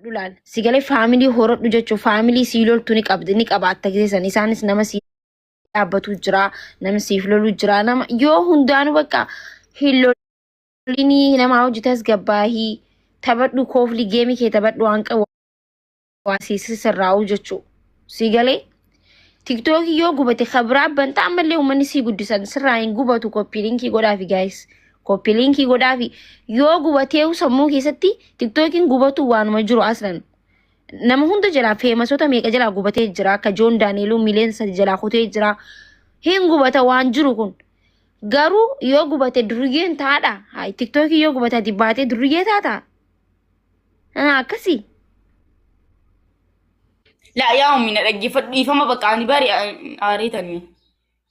Dulal sigale family horodhu jechuun family sii loltu ni qabdi ni qabaatta geessan isaanis nama sii dhaabbatu jira nama siif lolu jira nama yoo hundaanu bakka hin lolini nama hojjetas gabbaahi taphadhu koofli geemii kee taphadhu waan qabu waasiisirraa'u jechuu sigale TikTok yoo gubate khabraa banta ammallee uummanni sii guddisan sirraa hin gubatu copy linkii godhaafi guys copy linkii godhaafi yoo gubatee sammuu keessatti TikTokin gubatu waanuma jiru aslan nama hunda jalaa feemasota meeqa jalaa gubatee jira akka John Danielu mileensa jalaa kutee jira hin gubata waan jiru kun garuu yoo gubate duriyeen taadha hay TikTokin yoo gubate dibbaatee duriyee taata akkasi لا يا أمي نرجع فما بقى أنا باري أريتني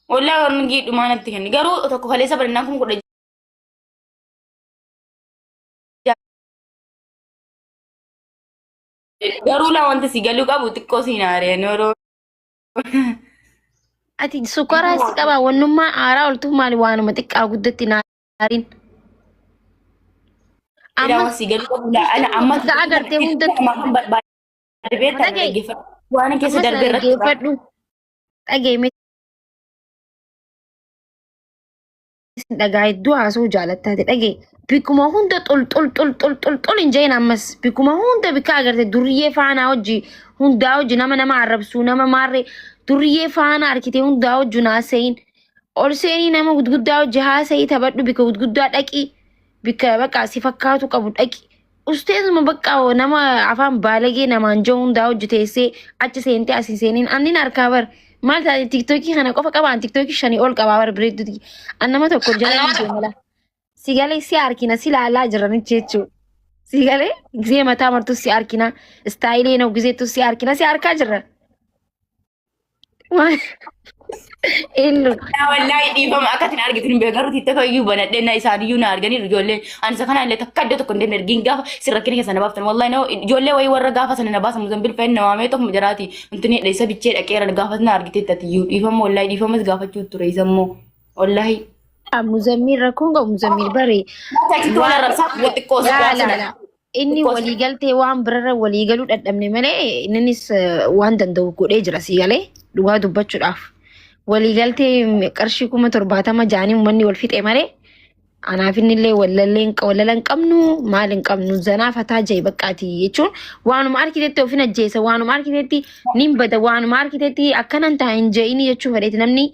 ولا نجي دوما نتكلم قالوا تكو خليسة برناكم كده قالوا لا وانت سيقالوا كابو تكو سيناري نورو ati sukara sikaba wannummaa aaraa oltu maali waanuma xiqqaa guddatti naarin amma sigalu kabu la ana amma ga agartee hundatti Debeta lagi waan keessa darbeerratti geeffadhu dhageeme dhagaa hedduu haasuu jaalattaate dhagee bikkuma hunda xol injeen ammas bikkuma hunda bikka agarte duriyyee faanaa hojii hundaa hojii nama arrabsuu nama maarree duriyyee faanaa arkitee hundaa hojii naaseyin ol seenii nama gudguddaa hojii haasayii taphadhu bikka gudguddaa dhaqi bikka bakka si fakkaatu qabu dhaqi Ustazuma bakka nama afaan baalagee namaan joo hundaa hojjeteessee achi seentee asii seeniin annin harkaa bar maal taate TikTokii kana qofa qabaan TikTokii shanii ol qabaa bar bireedduuti annama tokko jala deemala sigalee si harkina si laalaa jiran jechuudha sigalee gisee mataa martu si harkina istaayilee noo giseetu si harkina si harkaa jiran illu wallahi dhiifama akkatiin argitin beekaru TikTok iyyuu banadheenna isaan iyyuu na arganii ijoollee anisa kana illee takka iddoo tokko hin deemne ergiin gaafa sirra kini keessa na baaftan wallahi no ijoollee wayii warra gaafa sana na baasan muzambil fa'in na waamee tokko jiraati intini dheessa bichee dhaqeera gaafa na argiteettati iyyuu dhiifama wallahi dhiifamas gaafachuu ture isammoo wallahi muzammil rakkoon qabu muzammil baree wala rabsaa xiqqoo la inni waliigaltee waan birarra waliigaluu dadhabne malee innis waan danda'u godhee jira sigalee dhugaa dubbachuudhaaf waliigaltee qarshii 70 jaanii uummanni wal fixee malee anaaf innillee wallalan qabnu maal hin qabnu zanaaf hataa jee baqqaati jechuun waanuma arkiteetti ofin ajjeesa waanuma arkiteetti nin bada waanuma arkiteetti akkanan taa hin jee'ini jechuu fedheeti namni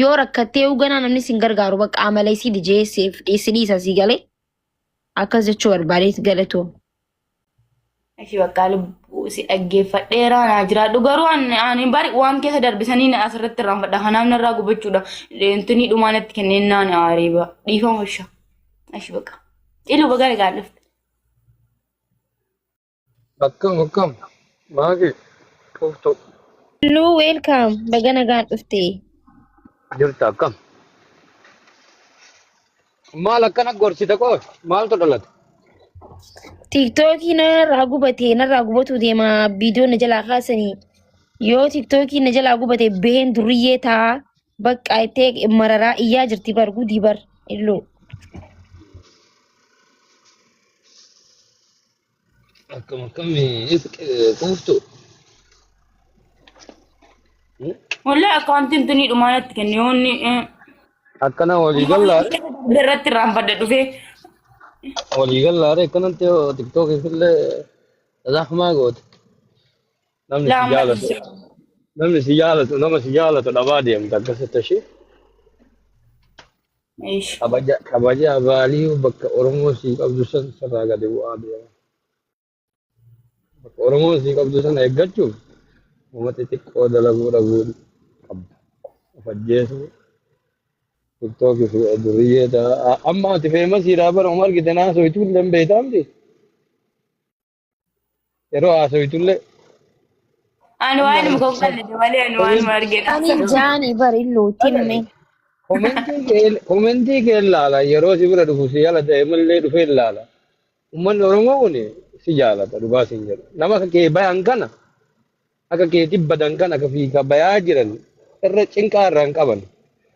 yoo rakkattee uganaa namni sin gargaaru bakka amalee si dijeesseef dhiisa sigalee akkas jechuu barbaadeet galatoo. Ashi bakka lubbuu si dhaggeeffadheeraa naa jiraadhu garuu ani bari waan keessa darbisanii na asirratti irraanfadha kanaaf narraa gubachuudha intini dhumaanatti kenneen naan aariiba dhiifama washa ashi bakka ilu baga nagaa dhufte. Akkam maagi tuftu. Lu welcome baga nagaa dhufte. Jirta akkam. Maal akkana gorsita koo maaltu dhalate? TikTokii narraa gubatu deema viidiyoo na jalaa kaasanii yoo TikTokii na jalaa gubate been duriyyee taa bakka ittee mararaa iyyaa jirti bar gudii bar illoo. Akkami tuftu. Wallahi akkaantiin intini dhumaanatti kenne yoonni Akkana waliigallaa irratti irraanfadha dhufee. waliigallaa akkanatti TikTok illee zahmaa goote. Namni si jaalatu dhabaa deemta akkasitti ishee. Kabaja abaalii bakka Oromoo sii qabdu san sarara gadi bu'aa deema. Bakka Oromoo sii qabdu san eeggachuuf uummata xiqqoo dalaguu dhabuu qabda. Of ajjeesuu. TikTok duriyyee ta'a. Amma ati feemasiidhaa bara Umar Gitenaa haasawwituu illee hin beektamti. Yeroo haasawwitullee. Ani waan muka uffannee malee ani waan argina. Ani jaani bari illoo timme. Komentii kee ilaala yeroo si bira dhufu si jala ta'e malee dhufee ilaala. Uummanni Oromoo kun si jaalata dhugaa siin jedhu. Nama akka kee bayan kana akka kee tibbadan kana akka fiigaa bayaa jiran irra cinqaa irraan qaban.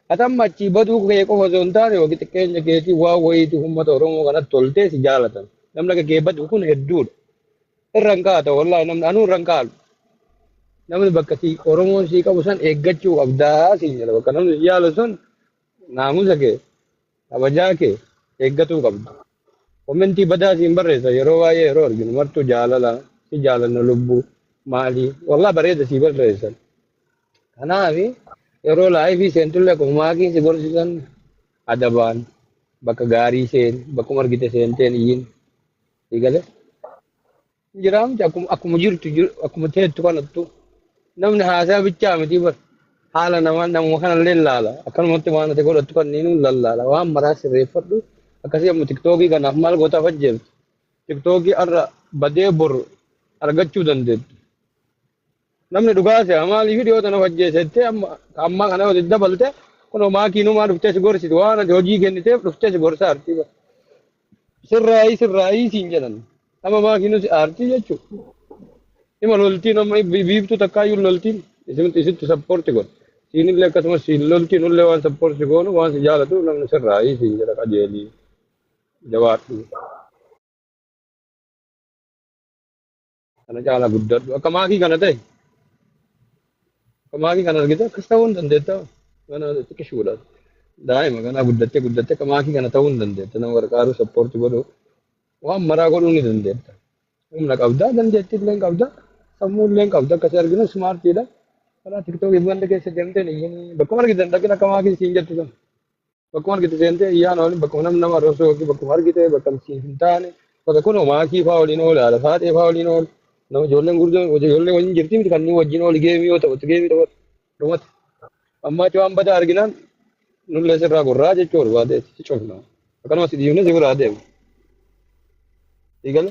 Atam achi baduu kee qofa osoo hin taane waqti xiqqeenya keetii waa wayiitu uummata Oromoo kanatti toltee si jaalatan. Namni akka kee badu kun hedduudha. irran kaata wallahi namni anuu irran kaalu namni bakka si oromoon si qabu san eeggachuu qabdaa siin jedha bakka namni si yaalu sun naamusa kee kabajaa kee eeggatuu qabda. Komentii badaa siin barreessa yeroo baay'ee yeroo arginu martuu jaalala si jaalanna lubbuu maalii wallahi bareeda si barreessan. Kanaaf yeroo laayifii seentullee akkuma maakiin si gorsisan adabaan bakka gaarii seen bakkuma argite seenteen iyyin eegale. Jiraamti akkuma jirtu akkuma teettu kanattu namni haasaa bichaa miti bar haala nama kanallee laala akkanumatti waan ati godhattu kanneenuu lallaala waan maraa sirreeffadhu akkasii amma tiktookii kanaaf maal goota fajjeeltu tiktookii arra badee bor argachuu dandeettu namni dhugaase maaliif dhiyoo tana fajjeessette amma kana walitti dabalte kunoo maakiinumaa dhuftee si gorsiti waan ati hojii kenniteef dhuftee si gorsa artii bar sirraayii siin jedhan nama maakiinuu si aartii jechuudha. Ima loltiin amma biiftuu takkaayyuu loltiin isitti sappoorti godha. Siinillee akkasumas siin loltiin ullee waan sappoorti goonu waan si jaalatu namni sirraayii siin jedha qajeelii jabaadhu. Kana caalaa guddadhu akka maakii kana ta'e akka maakii kana argite akkas ta'uu hin dandeetta. Kana xiqqishuudha. Daa'ima kana guddattee akka maakii kana ta'uu hin dandeetta. Nama gargaaru sappoorti godhu waan maraa godhuu ni dandeetta. Humna qabdaa dandeettii illee qabdaa. Sammuu illee qabda akkasii arginu smaartiidha. Karaa tiktookii banda keessa deemtee bakkuma argitan dhaqin akka maakii siin jettu sun. Bakkuma argite seentee iyyaan oolin bakkuma nama arrabsoo yookiin bakkuma argite bakka siin hin taane bakka kun maakii fa'aa waliin oola haala faatee fa'aa waliin oola. Nama ijoolleen gurguddoon ijoolleen waliin jirti miti kanneen wajjin ooli geemii yoo ta'u geemii ta'u dhumate. Ammaa waan badaa arginaan nullee sirraa gurraa jechuu barbaade si cofna. Akkanumas dhiifne si biraa deemu. Eegale?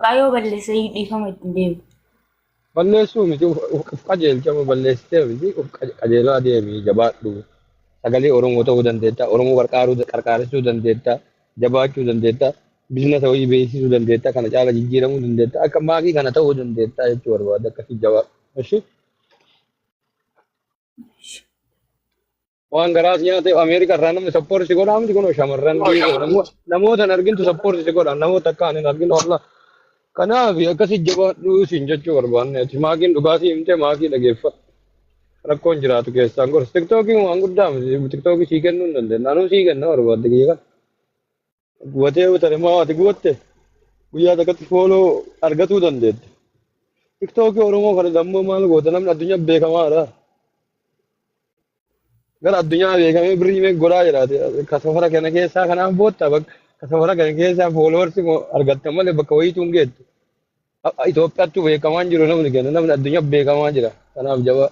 Qaayoo balleessee dhiifama ittiin deemu. Balleessuu miti uf qajeelchama balleessitee miti uf qajeelaa deemii jabaadhu sagalee Oromoo ta'uu dandeetta Oromoo qarqaarsuu dandeetta jabaachuu dandeetta biizinasa hojii beeksisuu dandeetta kana caala jijjiiramuu dandeetta akka maakii kana ta'uu dandeetta jechuu barbaada akkasii jabaadhu. Eshi waan garaas nyaate Ameerikaa irraa namni sappoorti si godhaa miti kunoo shamarran namoota hin argintu sappoorti si godha namoota akka ani hin arginu wallah. Kanaaf akkasii jabaadhu siin jechuu barbaanne maakiin dhugaatii himtee maakii dhageeffadhu. Rakkoon jiraatu keessaan gorsa tiktookiin waan guddaa miti tiktookii sii kennuu hin dandeenya anuu sii kenna barbaadde kiyya kana. Gubatee utare maa ati gubatte guyyaa takkatti fooloo argatuu dandeette. Tiktookii Oromoo kana dammoo maal goota namni addunyaa beekamaadha. Gara addunyaa beekamee birrii mee godhaa jiraate kasafara kana keessaa kanaaf bootta bakka kasafara kana keessaa foolowarsi argatta malee bakka wayiituun geettu. Itoophiyaatti beekamaan jiru namni kenna namni addunyaa beekamaa jira kanaaf jabaa.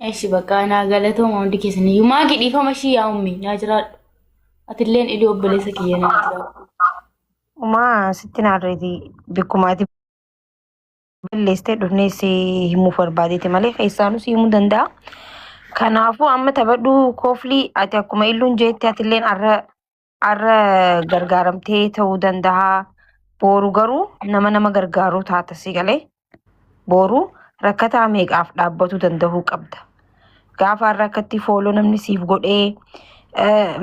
Eeshi bakka naa galatooma hundi keessanii maakii dhiifama ishii yaa ummi naa jiraadhu. Atilleen ilii obboleessa kiyya naa jiraadhu. Umaa sitti naarreeti bikkumaati balleessitee dhufnees himuuf barbaadeeti malee keessaanus himuu danda'a. Kanaafuu amma taphadhu kooflii ati akkuma illuun jeetti atilleen arra gargaaramtee ta'uu danda'a. Boru garuu nama gargaaruu taata si galee. Boru rakkataa meeqaaf dhaabbatu danda'uu qabda. Gaafa rakkatti fooloo namni siif godhee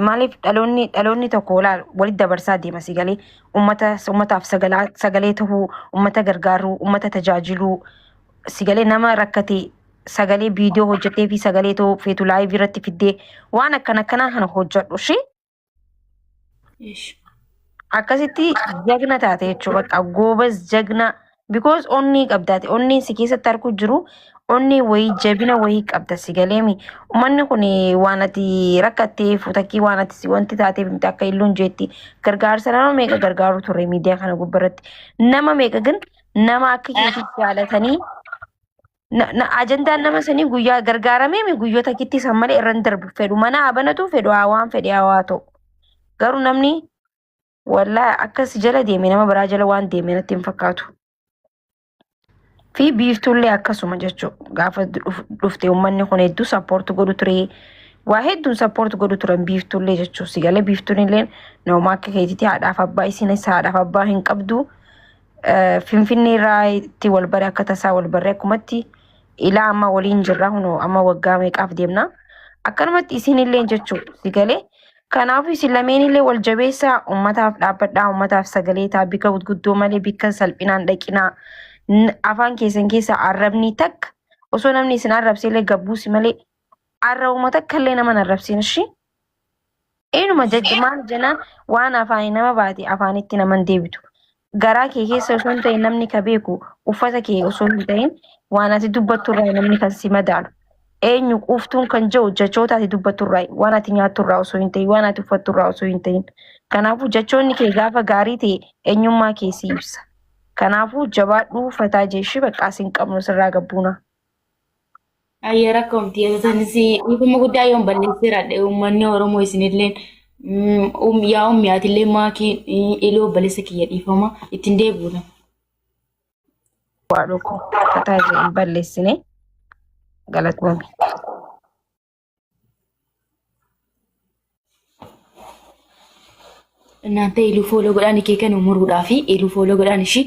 maaliif dhaloonni tokko walitti dabarsaa deema si galee uummataaf sagalee ta'uu uummata gargaaruu uummata tajaajiluu si galee nama rakkate sagalee viidiyoo hojjetee fi sagalee ta'uu feetu laayivii irratti fiddee waan akkanaa kana hojjedhu shi akkasitti jagna taate jechuudha bakka goobas jagna because onni qabdaate onni si keessatti arguu jiru onni wayii jabina wayii qabda si galeemi uummanni kun waan ati rakkattee futakkii waan ati wanti taateef miti akka illuun jeetti gargaarsa nama meeqa gargaaru ture miidiyaa kana gubbarratti nama meeqa gan nama akka keessatti jaalatanii ajandaan nama sanii guyyaa gargaaramee guyyoota kitti san malee irra darbu fedhu mana abanatu fedhu waan fedhe haa ta'u garuu namni wallaahi akkas jala deeme nama biraa jala waan deeme natti hin fakkaatu. Fi biiftullee akkasuma jechuudha gaafa dhufte uummanni kun hedduu sappoorti godhu ture waa hedduun sappoorti godhu turan biiftullee jechuudha si galee biiftuunillee nama akka keetitti haadhaaf abbaa isinis haadhaaf abbaa hin qabdu finfinnee irraa itti wal bare akka tasaa wal barree akkumatti ilaa amma waliin jirra hunoo amma waggaa meeqaaf deemna akkanumatti isinillee jechuudha si galee Kanaafuu isin lameen illee wal jabeessaa uummataaf dhaabbadhaa uummataaf sagalee ta'a bika gurguddoo malee bika salphinaan dhaqinaa afaan keessan keessa arrabni takka osoo namni isin arrabsee illee gabbuusi malee arrabuma takka illee nama arrabsiin ishii. Eenyuma jajjamaan jenaan waan afaanii nama baate afaanitti naman deebitu. Garaa kee keessa osoo hin ta'in namni ka beeku uffata kee osoo hin ta'in waan ati dubbatturraa namni kan si madaalu. Eenyu quuftuun kan jiru jechoota ati dubbatturraa waan ati nyaatturraa osoo hin ta'in waan ati uffatturraa osoo hin ta'in. Kanaafuu jechoonni kee gaafa gaarii ta'e eenyummaa kee si ibsa. Kanaafuu jabaadhuu uffataa jeeshii baqqaa siin qabnu sirraa gabbuuna. Ayyee rakkoomti sanis dhiifama guddaa yoon balleessiradhe uummanni Oromoo isinilleen yaa ummiyaatillee maakii iloo balleessa kiyya dhiifama ittiin deebi'uudha. Waa dhokko uffataa jee balleessine galatoomii. እናንተ ኢሉ ፎሎ godhaan kee kan umuruudhaa fi ኢሉ ፎሎ godhaan ishii